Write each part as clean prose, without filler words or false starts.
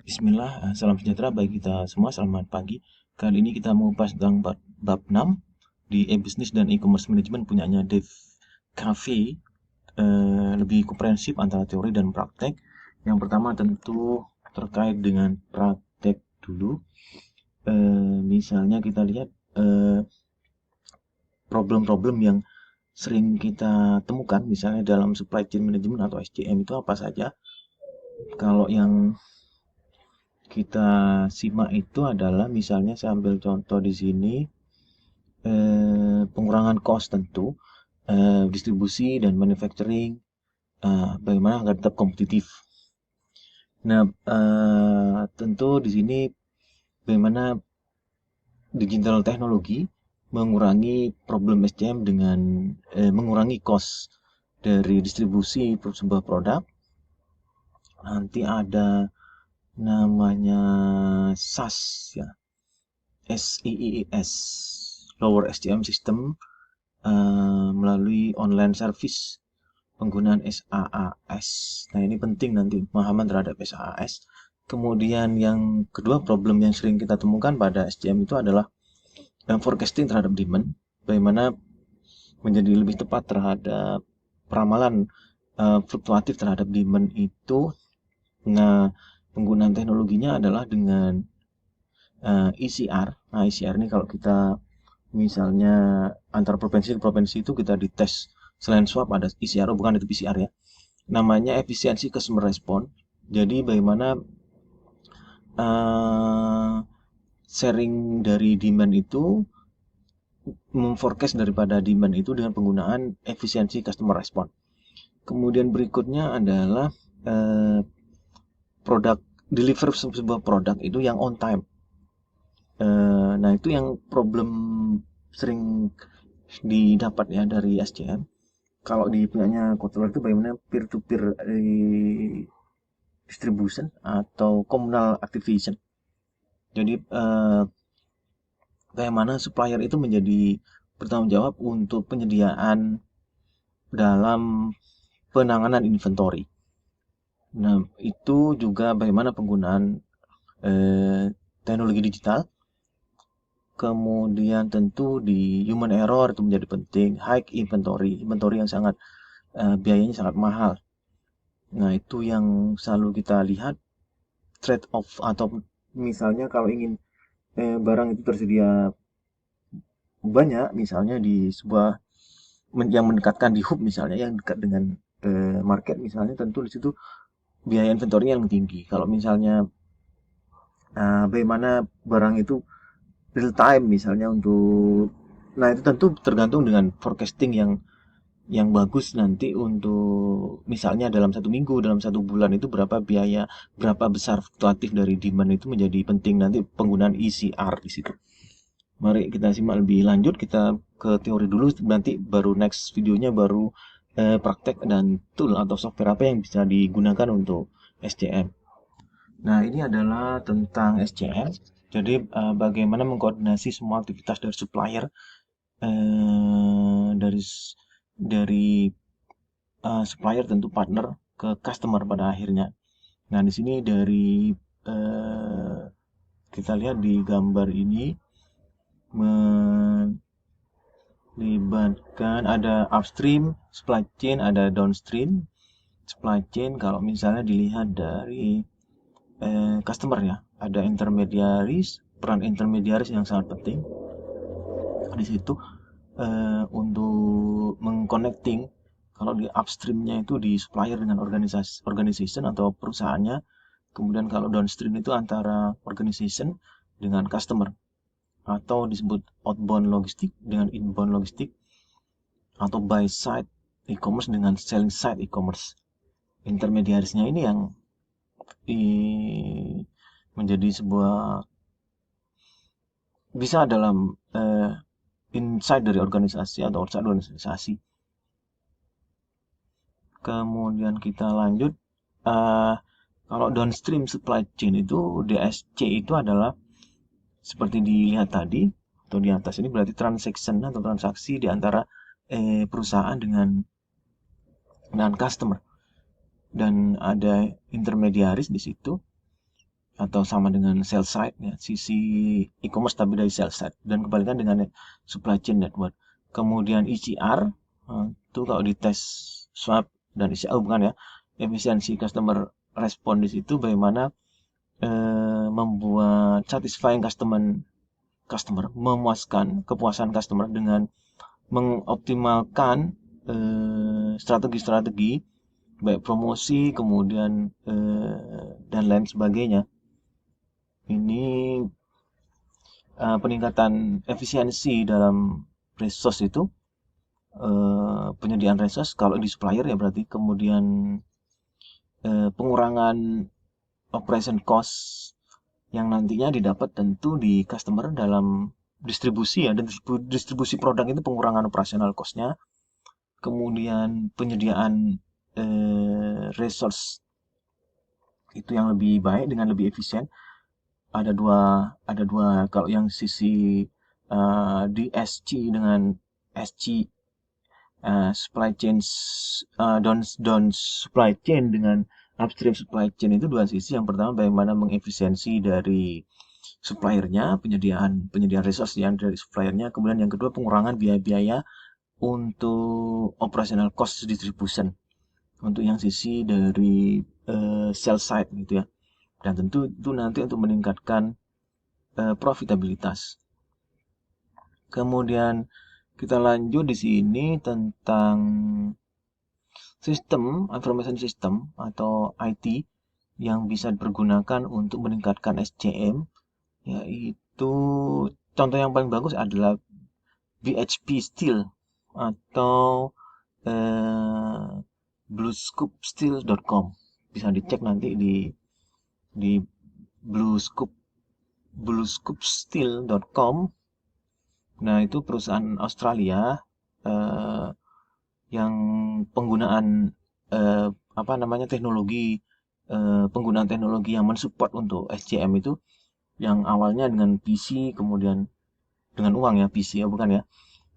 Bismillah, salam sejahtera bagi kita semua, selamat pagi. Kali ini kita mau bahas tentang bab 6 di e-business dan e-commerce management punyanya Dave Cafe. Lebih komprehensif antara teori dan praktek. Yang pertama tentu terkait dengan praktek dulu. Misalnya kita lihat eh, problem-problem yang sering kita temukan, misalnya dalam supply chain management atau SCM itu apa saja. Kalau yang kita simak itu adalah misalnya saya ambil contoh di sini pengurangan cost tentu, distribusi dan manufacturing, bagaimana agar tetap kompetitif. Nah, tentu di sini bagaimana digital teknologi mengurangi problem SCM dengan mengurangi cost dari distribusi sebuah produk. Nanti ada namanya SaaS ya, SIIS, Lower SCM System, melalui online service penggunaan SaaS. Nah, ini penting nanti pemahaman terhadap SaaS. Kemudian yang kedua, problem yang sering kita temukan pada SCM itu adalah forecasting terhadap demand. Bagaimana menjadi lebih tepat terhadap peramalan fluktuatif terhadap demand itu. Nah, penggunaan teknologinya adalah dengan ECR. Nah, ECR ini kalau kita misalnya antar provinsi ke provinsi itu kita dites selain swab ada PCR, bukan itu PCR ya. Namanya efisiensi customer response. Jadi bagaimana uh, sharing dari demand itu memforecast daripada demand itu dengan penggunaan efisiensi customer response. Kemudian berikutnya adalah uh, produk deliver sebuah produk itu yang on time. Nah, itu yang problem sering didapat ya dari SCM. Kalau di punyanya Kotlin itu bagaimana peer to peer distribution atau communal activation. Jadi bagaimana supplier itu menjadi bertanggung jawab untuk penyediaan dalam penanganan inventory. Nah, itu juga bagaimana penggunaan teknologi digital. Kemudian tentu di human error itu menjadi penting. High inventory yang sangat biayanya sangat mahal. Nah, itu yang selalu kita lihat trade off atau misalnya kalau ingin barang itu tersedia banyak, misalnya di sebuah yang mendekatkan di hub misalnya yang dekat dengan market misalnya, tentu di situ biaya inventory yang tinggi. Kalau misalnya bagaimana barang itu real time misalnya untuk, nah itu tentu tergantung dengan forecasting yang bagus nanti untuk misalnya dalam satu minggu, dalam satu bulan itu berapa biaya, berapa besar fluktuatif dari demand itu menjadi penting nanti penggunaan ECR di situ. Mari kita simak lebih lanjut, kita ke teori dulu, nanti baru next videonya baru praktek dan tool atau software apa yang bisa digunakan untuk SCM. Nah, ini adalah tentang SCM. Jadi bagaimana mengkoordinasi semua aktivitas dari supplier, dari supplier tentu partner ke customer pada akhirnya. Nah, di sini dari eh, kita lihat di gambar ini melibatkan ada upstream supply chain, ada downstream supply chain. Kalau misalnya dilihat dari customer ya, ada intermediaries, peran intermediaries yang sangat penting di situ untuk mengconnecting. Kalau di upstreamnya itu di supplier dengan organization atau perusahaannya, kemudian kalau downstream itu antara organization dengan customer, atau disebut outbound logistik dengan inbound logistik, atau buy side e-commerce dengan selling side e-commerce. Intermediarisnya ini yang menjadi sebuah bisa dalam inside dari organisasi atau outside organisasi. Kemudian kita lanjut, uh, kalau downstream supply chain itu DSC itu adalah seperti dilihat tadi atau di atas ini, berarti transaction atau transaksi di antara perusahaan dengan customer, dan ada intermediaris di situ. atau sama dengan sell side ya, sisi e-commerce tapi dari sell side, dan kebalikan dengan supply chain network. Kemudian ECR itu kalau di tes swab dan ECR bukan ya, efisiensi customer respon di situ bagaimana membuat satisfying customer memuaskan kepuasan customer dengan mengoptimalkan strategi-strategi baik promosi kemudian dan lain sebagainya. Ini peningkatan efisiensi dalam resource itu penyediaan resource kalau di supplier ya berarti, kemudian pengurangan operation cost yang nantinya didapat tentu di customer dalam distribusi ya, dan distribusi produk itu pengurangan operasional cost-nya, kemudian penyediaan resource itu yang lebih baik dengan lebih efisien. Ada dua kalau yang sisi DSC dengan SC, supply chain down supply chain dengan upstream supply chain, itu dua sisi. Yang pertama bagaimana mengefisiensi dari suppliernya, penyediaan resource yang dari suppliernya, kemudian yang kedua pengurangan biaya-biaya untuk operational cost distribution untuk yang sisi dari sell side gitu ya, dan tentu itu nanti untuk meningkatkan profitabilitas. Kemudian kita lanjut di sini tentang sistem information system atau IT yang bisa dipergunakan untuk meningkatkan SCM, yaitu contoh yang paling bagus adalah BHP Steel atau bluescoopsteel.com. Bisa dicek nanti di bluescoopsteel.com. Nah, itu perusahaan Australia yang penggunaan penggunaan teknologi yang mensupport untuk SCM itu yang awalnya dengan PC, kemudian dengan uang ya, PC ya bukan ya,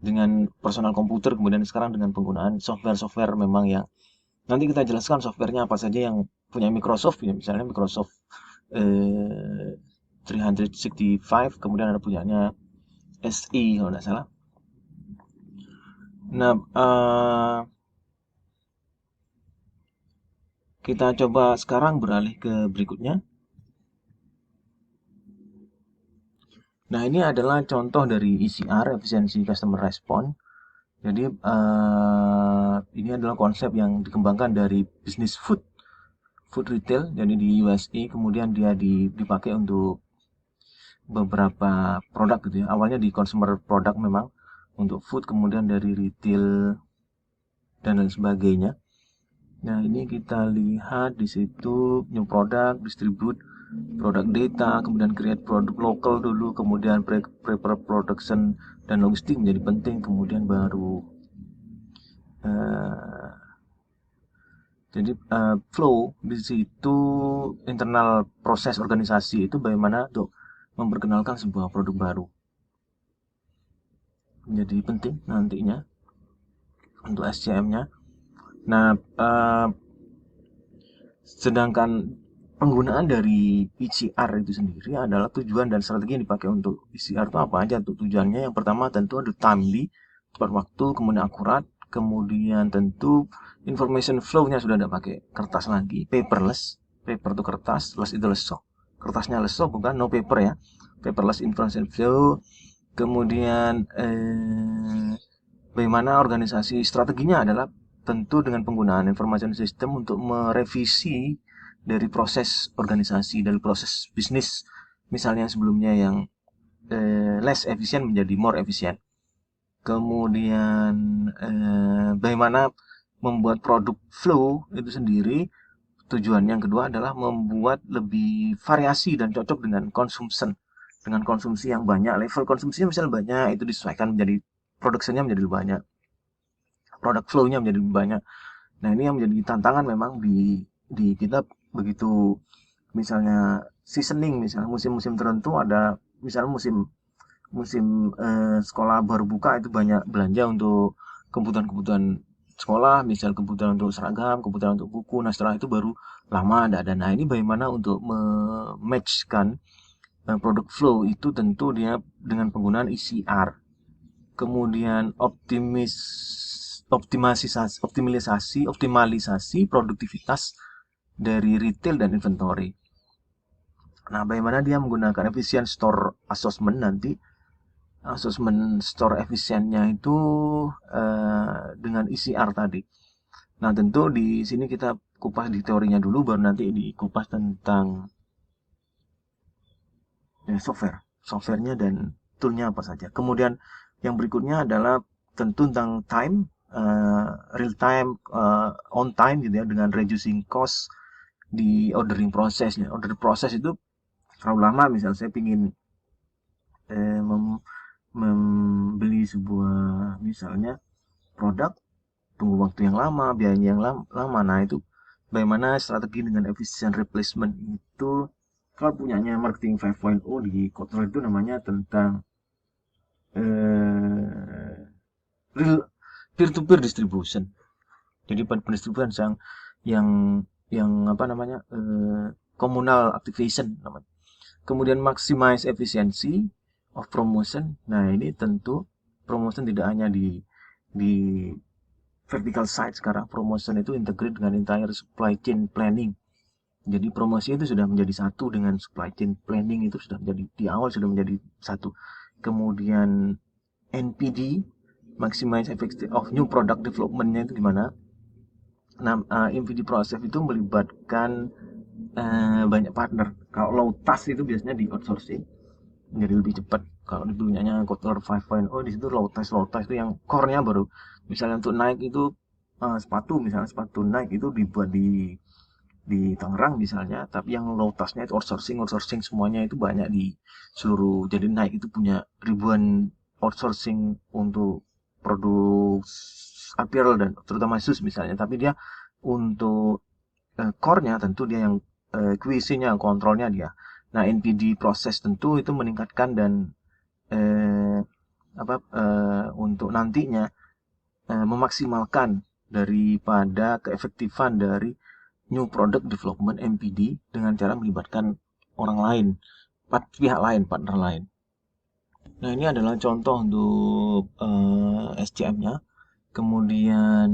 dengan personal komputer, kemudian sekarang dengan penggunaan software memang yang nanti kita jelaskan softwarenya apa saja yang punya Microsoft ya, misalnya Microsoft 365, kemudian ada punyanya SE kalau tidak salah. Nah, kita coba sekarang beralih ke berikutnya. Nah, ini adalah contoh dari ECR, efisiensi customer response. Jadi ini adalah konsep yang dikembangkan dari bisnis food retail, jadi di USA, kemudian dia dipakai untuk beberapa produk gitu ya. Awalnya di consumer product memang untuk food, kemudian dari retail dan lain sebagainya. Nah, ini kita lihat di situ new product, distribute product data, kemudian create produk lokal dulu, kemudian prepare production dan logistik menjadi penting, kemudian baru jadi flow di situ, internal proses organisasi itu bagaimana untuk memperkenalkan sebuah produk baru menjadi penting nantinya untuk SCM-nya. Nah, sedangkan penggunaan dari ECR itu sendiri adalah tujuan dan strategi yang dipakai untuk ECR itu apa aja untuk tujuannya. Yang pertama tentu ada timely, tepat waktu, kemudian akurat, kemudian tentu information flow-nya sudah tidak pakai kertas lagi, paperless. Paper itu kertas, less itu leso. Kertasnya leso bukan no paper ya. Paperless information flow. Kemudian bagaimana organisasi strateginya adalah tentu dengan penggunaan information system untuk merevisi dari proses organisasi, dari proses bisnis. Misalnya sebelumnya yang less efisien menjadi more efisien. Kemudian bagaimana membuat produk flow itu sendiri. Tujuan yang kedua adalah membuat lebih variasi dan cocok dengan konsumsi yang banyak. Level konsumsinya misalnya banyak, itu disesuaikan menjadi produksinya menjadi lebih banyak, produk flow-nya menjadi lebih banyak. Nah, ini yang menjadi tantangan memang di kita begitu. Misalnya seasoning, misalnya musim-musim tertentu ada, misalnya musim musim sekolah baru buka itu banyak belanja untuk kebutuhan-kebutuhan sekolah, misal kebutuhan untuk seragam, kebutuhan untuk buku. Nah, setelah itu baru lama ada dana. Ini bagaimana untuk mematchkan product flow itu tentu dia dengan penggunaan ECR. Kemudian optimalisasi produktivitas dari retail dan inventory. Nah, bagaimana dia menggunakan efisien store assessment nanti. Assessment store efisiennya itu dengan ECR tadi. Nah, tentu di sini kita kupas di teorinya dulu, baru nanti dikupas tentang softwarenya dan toolnya apa saja. Kemudian yang berikutnya adalah tentu tentang time, real time, on time gitu ya, dengan reducing cost di ordering prosesnya. Order proses itu terlalu lama, misalnya saya ingin membeli sebuah misalnya produk, tunggu waktu yang lama, biayanya yang lama. Nah, itu bagaimana strategi dengan efisien replacement itu. Kalau punyanya marketing 5.0 di Kotler itu namanya tentang real peer to peer distribution. Jadi pendistribusian yang yang apa namanya communal activation namanya. Kemudian maximize efficiency of promotion. Nah, ini tentu promotion tidak hanya di vertical side. Sekarang promotion itu integrate dengan entire supply chain planning. Jadi promosi itu sudah menjadi satu dengan supply chain planning, itu sudah menjadi di awal sudah menjadi satu. Kemudian NPD, maximize effective of new product development-nya itu gimana? Nah, NPD proses itu melibatkan banyak partner. Kalau low touch itu biasanya di outsourcing, jadi lebih cepat. Kalau di punyanya Kotler 5.0 di situ low touch itu yang core-nya baru. Misalnya untuk Nike itu sepatu, misalnya sepatu Nike itu dibuat di Tangerang misalnya, tapi yang low touch-nya itu outsourcing semuanya itu banyak di seluruh. Jadi Nike itu punya ribuan outsourcing untuk produk apparel dan terutama shoes misalnya, tapi dia untuk core-nya tentu dia yang QC-nya, kontrolnya dia. Nah, NPD proses tentu itu meningkatkan dan eh, untuk nantinya memaksimalkan daripada keefektifan dari new product development NPD dengan cara melibatkan orang lain, pihak lain, partner lain. Nah, ini adalah contoh untuk SCM-nya. Kemudian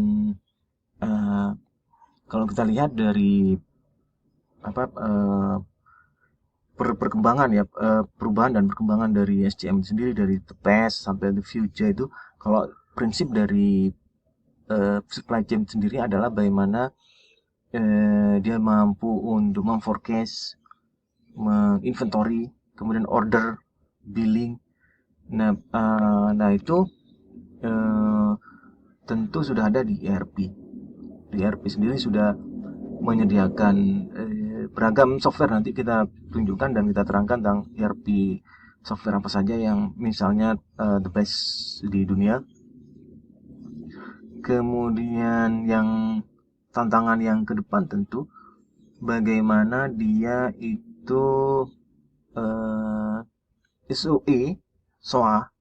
uh, kalau kita lihat dari apa perkembangan ya, perubahan dan perkembangan dari SCM sendiri, dari the past sampai the future itu, kalau prinsip dari supply chain sendiri adalah bagaimana dia mampu untuk memforecast, menginventory, kemudian order, billing. Nah itu eh, tentu sudah ada di ERP. Di ERP sendiri sudah menyediakan beragam software. Nanti kita tunjukkan dan kita terangkan tentang ERP software apa saja yang misalnya the best di dunia. Kemudian yang tantangan yang ke depan tentu bagaimana dia itu SOE, SOA.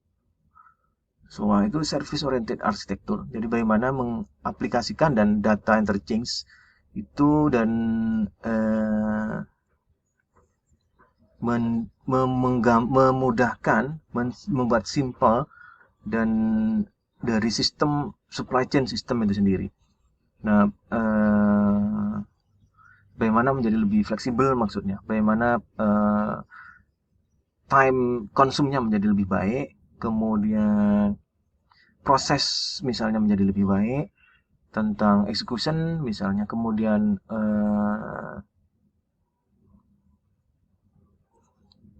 SOA itu Service Oriented Architecture. Jadi bagaimana mengaplikasikan dan data interchange itu dan memudahkan, membuat simple dan dari sistem supply chain system itu sendiri. Nah, bagaimana menjadi lebih fleksibel maksudnya, bagaimana time konsumnya menjadi lebih baik, kemudian proses misalnya menjadi lebih baik, tentang execution misalnya, kemudian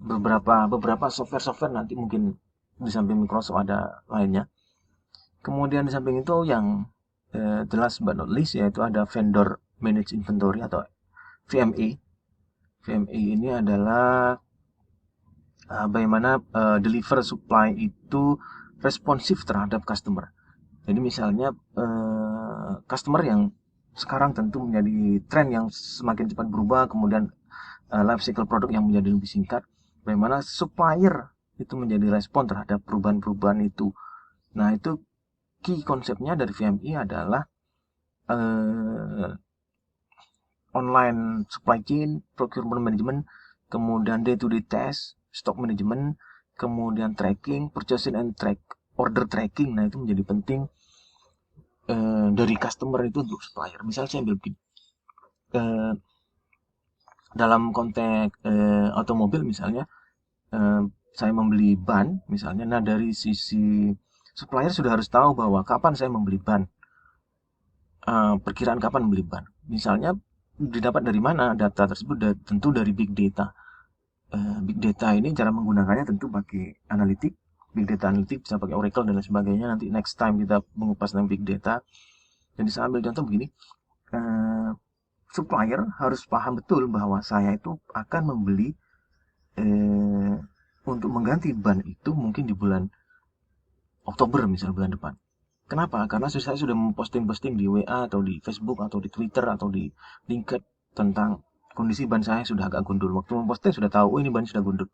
beberapa software nanti mungkin di samping Microsoft ada lainnya. Kemudian di samping itu yang the last but not least yaitu ada vendor manage inventory atau VMA. VMA ini adalah bagaimana deliver supply itu responsif terhadap customer. Jadi misalnya customer yang sekarang tentu menjadi tren yang semakin cepat berubah, kemudian life cycle produk yang menjadi lebih singkat, bagaimana supplier itu menjadi respon terhadap perubahan-perubahan itu. Nah, itu key konsepnya dari VMI adalah online supply chain, procurement management, kemudian day-to-day test, stock management, kemudian tracking, purchasing and order tracking. Nah, itu menjadi penting dari customer itu untuk supplier. Misal saya ambil begini, dalam konteks otomobil misalnya, saya membeli ban misalnya, nah dari sisi supplier sudah harus tahu bahwa kapan saya membeli ban, perkiraan kapan membeli ban. Misalnya didapat dari mana data tersebut? Tentu dari big data. Big data ini cara menggunakannya tentu pakai analitik, big data analitik, bisa pakai Oracle dan lain sebagainya. Nanti next time kita mengupas tentang big data. Jadi saya ambil contoh begini, supplier harus paham betul bahwa saya itu akan membeli untuk mengganti ban itu mungkin di bulan Oktober misalnya, bulan depan. Kenapa? Karena saya sudah memposting-posting di WA atau di Facebook atau di Twitter atau di LinkedIn tentang kondisi ban saya sudah agak gundul. Waktu memposting sudah tahu, oh ini ban sudah gundul.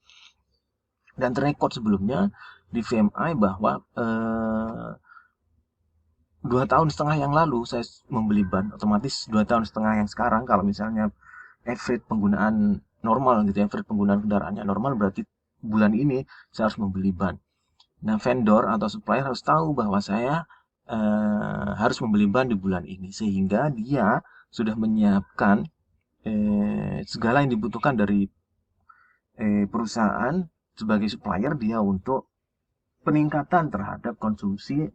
Dan terrekod sebelumnya di VMI bahwa 2,5 tahun yang lalu saya membeli ban, otomatis 2,5 tahun yang sekarang kalau misalnya average penggunaan normal gitu ya, average penggunaan kendaraannya normal, berarti bulan ini saya harus membeli ban. Nah, vendor atau supplier harus tahu bahwa saya harus membeli ban di bulan ini, sehingga dia sudah menyiapkan segala yang dibutuhkan dari perusahaan sebagai supplier dia untuk peningkatan terhadap konsumsi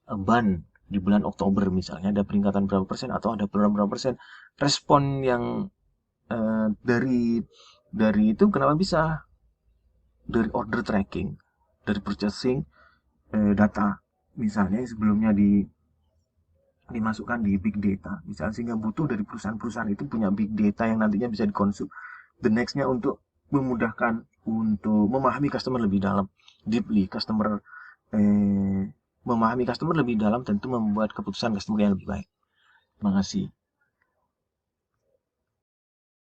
ban di bulan Oktober misalnya, ada peningkatan berapa persen atau ada berapa persen. Respon yang dari itu kenapa bisa? Dari order tracking, dari purchasing data misalnya sebelumnya dimasukkan di big data misalnya, sehingga butuh dari perusahaan-perusahaan itu punya big data yang nantinya bisa dikonsum. The nextnya untuk memudahkan untuk memahami customer lebih dalam, deeply customer, memahami customer lebih dalam tentu membuat keputusan customer yang lebih baik. Terima kasih.